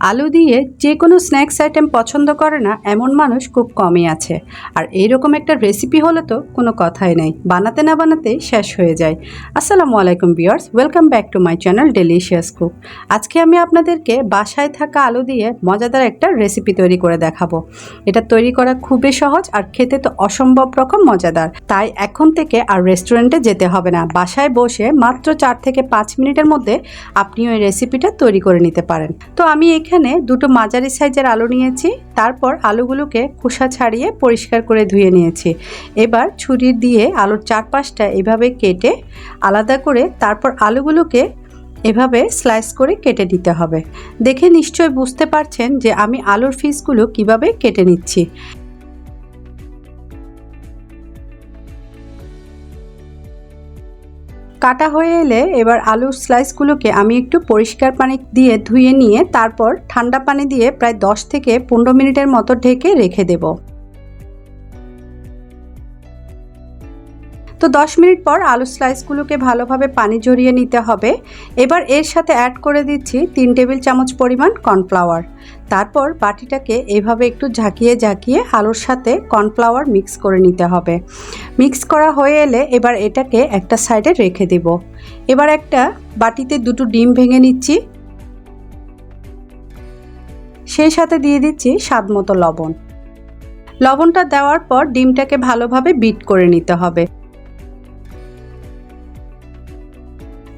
আলু দিয়ে যে কোনো স্ন্যাক্স আইটেম পছন্দ করে না এমন মানুষ খুব কমই আছে। আর এইরকম একটা রেসিপি হলে তো কোনো কথাই নেই, বানাতে না বানাতেই শেষ হয়ে যায়। আসসালামু আলাইকুম viewers, welcome back to my channel delicious cook. আজকে আমি আপনাদেরকে বাসায় থাকা আলু দিয়ে মজাদার একটা রেসিপি তৈরি করে দেখাবো। এটা তৈরি করা খুবই সহজ আর খেতে তো অসম্ভব রকম মজাদার। তাই এখন থেকে আর রেস্টুরেন্টে যেতে হবে না, বাসায় বসে মাত্র 4 থেকে 5 মিনিটের মধ্যে আপনি ওই রেসিপিটা তৈরি করে নিতে পারেন। তো আমি এখানে দুটো মাঝারি সাইজের আলু নিয়েছি, তারপর আলুগুলোকে খোসা ছাড়িয়ে পরিষ্কার করে ধুয়ে নিয়েছি। এবার ছুরি দিয়ে আলুর চারপাশটা এভাবে কেটে আলাদা করে তারপর আলুগুলোকে এভাবে স্লাইস করে কেটে দিতে হবে। দেখে নিশ্চয় বুঝতে পারছেন যে আমি আলুর পিসগুলো কিভাবে কেটে নিচ্ছি। কাটা হয়ে এলে এবার আলুর স্লাইসগুলোকে আমি একটু পরিষ্কার পানি দিয়ে ধুয়ে নিয়ে তারপর ঠান্ডা পানি দিয়ে প্রায় 10 থেকে 15 মিনিটের মতো ঢেকে রেখে দেব। তো 10 মিনিট পর আলুর স্লাইসগুলোকে ভালোভাবে পানি ঝরিয়ে নিতে হবে। এবার এর সাথে অ্যাড করে দিচ্ছি 3 টেবিল চামচ পরিমাণ কর্নফ্লাওয়ার। তারপর বাটিটাকে এইভাবে একটু ঝাঁকিয়ে ঝাঁকিয়ে আলুর সাথে কর্নফ্লাওয়ার মিক্স করে নিতে হবে। মিক্স করা হয়ে এলে এবার এটাকে একটা সাইডে রেখে দেব। এবার একটা বাটিতে দুটো ডিম ভেঙে নিচ্ছি, সেই সাথে দিয়ে দিচ্ছি স্বাদ মতো লবণ। লবণটা দেওয়ার পর ডিমটাকে ভালোভাবে বিট করে নিতে হবে।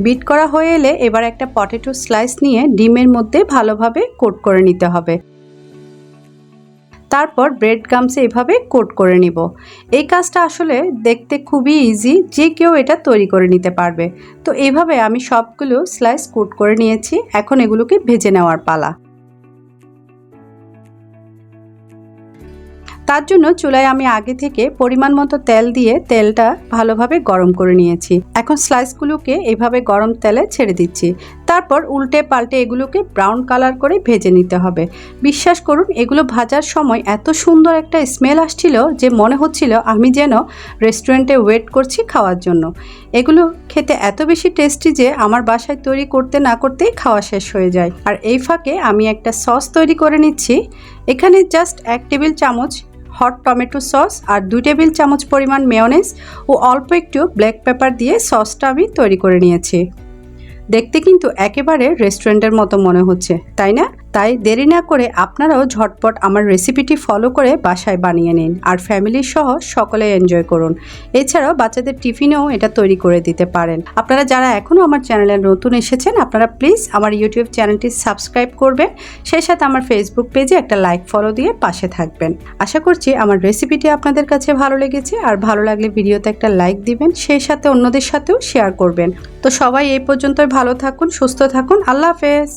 বিট করা হয়ে এলে এবার একটা পটেটো স্লাইস নিয়ে ডিমের মধ্যে ভালোভাবে কোট করে নিতে হবে। তারপর ব্রেড গামসে এভাবে কোট করে নিব। এই কাজটা আসলে দেখতে খুবই ইজি, যে কেউ এটা তৈরি করে নিতে পারবে। তো এইভাবে আমি সবগুলো স্লাইস কোট করে নিয়েছি, এখন এগুলোকে ভেজে নেওয়ার পালা। তার জন্য চুলায় আমি আগে থেকে পরিমাণ মতো তেল দিয়ে তেলটা ভালোভাবে গরম করে নিয়েছি। এখন স্লাইসগুলোকে এইভাবে গরম তেলে ছেড়ে দিচ্ছি। তারপর উল্টে পাল্টে এগুলোকে ব্রাউন কালার করে ভেজে নিতে হবে। বিশ্বাস করুন, এগুলো ভাজার সময় এত সুন্দর একটা স্মেল আসছিল যে মনে হচ্ছিল আমি যেন রেস্টুরেন্টে ওয়েট করছি খাওয়ার জন্য। এগুলো খেতে এত বেশি টেস্টি যে আমার বাসায় তৈরি করতে না করতেই খাওয়া শেষ হয়ে যায়। আর এই ফাঁকে আমি একটা সস তৈরি করে নিচ্ছি। এখানে জাস্ট 1 টেবিল চামচ হট টমেটো সস আর 2 টেবিল চামচ পরিমাণ মেয়োনেজ ও অল্প একটু ব্ল্যাক পেপার দিয়ে সসটা আমি তৈরি করে নিয়েছি। দেখতে কিন্তু একেবারে রেস্টুরেন্টের মতো মনে হচ্ছে, তাই না? তাই দেরি না করে আপনারাও ঝটপট আমার রেসিপিটি ফলো করে বাসায় বানিয়ে নিন আর ফ্যামিলির সহ সকলে এনজয় করুন। এছাড়াও বাচ্চাদের টিফিনেও এটা তৈরি করে দিতে পারেন। আপনারা যারা এখনও আমার চ্যানেলে নতুন এসেছেন, আপনারা প্লিজ আমার ইউটিউব চ্যানেলটি সাবস্ক্রাইব করবেন, সেই সাথে আমার ফেসবুক পেজে একটা লাইক ফলো দিয়ে পাশে থাকবেন। আশা করছি আমার রেসিপিটি আপনাদের কাছে ভালো লেগেছে, আর ভালো লাগলে ভিডিওতে একটা লাইক দিবেন, সেই সাথে অন্যদের সাথেও শেয়ার করবেন। তো সবাই এই পর্যন্তই ভালো থাকুন, সুস্থ থাকুন। আল্লাহ হাফেজ।